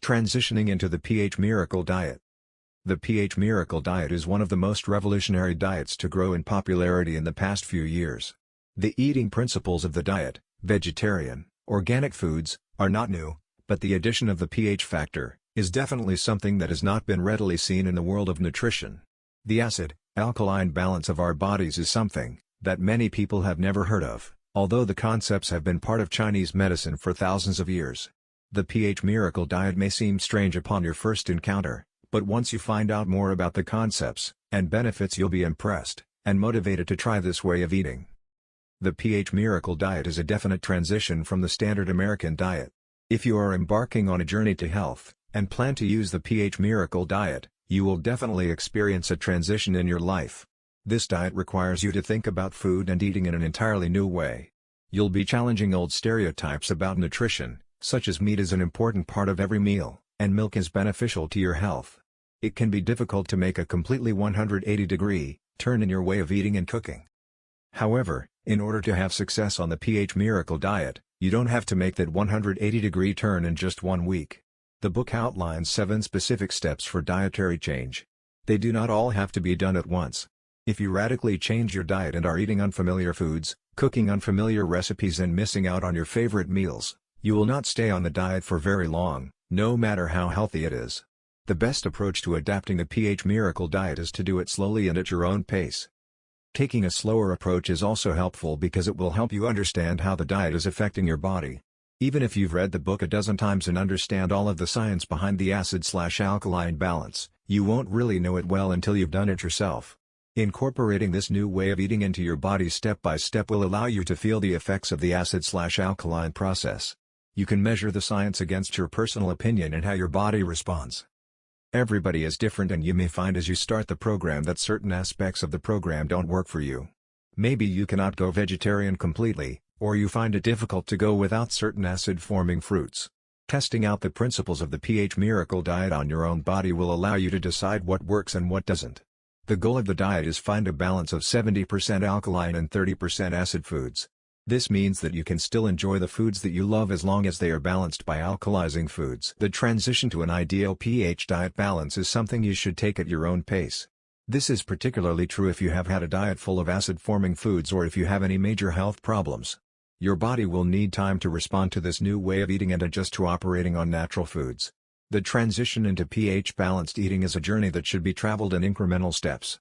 Transitioning into the pH Miracle Diet. The pH Miracle Diet is one of the most revolutionary diets to grow in popularity in the past few years. The eating principles of the diet, vegetarian, organic foods, are not new, but the addition of the pH factor is definitely something that has not been readily seen in the world of nutrition. The acid-alkaline balance of our bodies is something that many people have never heard of, although the concepts have been part of Chinese medicine for thousands of years. The pH Miracle Diet may seem strange upon your first encounter, but once you find out more about the concepts and benefits, you'll be impressed and motivated to try this way of eating. The pH Miracle Diet is a definite transition from the standard American diet. If you are embarking on a journey to health and plan to use the pH Miracle Diet, you will definitely experience a transition in your life. This diet requires you to think about food and eating in an entirely new way. You'll be challenging old stereotypes about nutrition, such as meat is an important part of every meal, and milk is beneficial to your health. It can be difficult to make a completely 180-degree turn in your way of eating and cooking. However, in order to have success on the pH Miracle Diet, you don't have to make that 180-degree turn in just 1 week. The book outlines 7 specific steps for dietary change. They do not all have to be done at once. If you radically change your diet and are eating unfamiliar foods, cooking unfamiliar recipes and missing out on your favorite meals, you will not stay on the diet for very long, no matter how healthy it is. The best approach to adapting the pH Miracle Diet is to do it slowly and at your own pace. Taking a slower approach is also helpful because it will help you understand how the diet is affecting your body. Even if you've read the book a dozen times and understand all of the science behind the acid-alkaline balance, you won't really know it well until you've done it yourself. Incorporating this new way of eating into your body step by step will allow you to feel the effects of the acid-alkaline process. You can measure the science against your personal opinion and how your body responds. Everybody is different, and you may find as you start the program that certain aspects of the program don't work for you. Maybe you cannot go vegetarian completely, or you find it difficult to go without certain acid-forming fruits. Testing out the principles of the pH Miracle Diet on your own body will allow you to decide what works and what doesn't. The goal of the diet is find a balance of 70% alkaline and 30% acid foods. This means that you can still enjoy the foods that you love as long as they are balanced by alkalizing foods. The transition to an ideal pH diet balance is something you should take at your own pace. This is particularly true if you have had a diet full of acid-forming foods or if you have any major health problems. Your body will need time to respond to this new way of eating and adjust to operating on natural foods. The transition into pH-balanced eating is a journey that should be traveled in incremental steps.